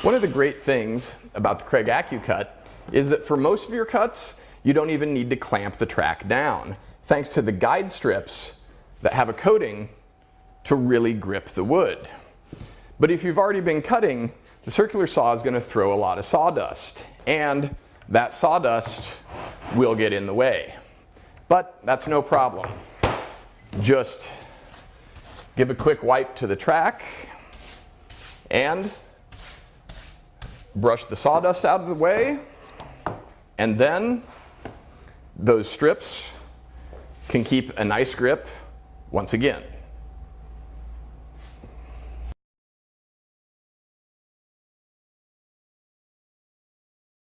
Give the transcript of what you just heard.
One of the great things about the Kreg Accu-Cut is that for most of your cuts, you don't even need to clamp the track down, thanks to the guide strips that have a coating to really grip the wood. But if you've already been cutting, the circular saw is going to throw a lot of sawdust, and that sawdust will get in the way. But that's no problem. Just give a quick wipe to the track and brush the sawdust out of the way, and then those strips can keep a nice grip once again.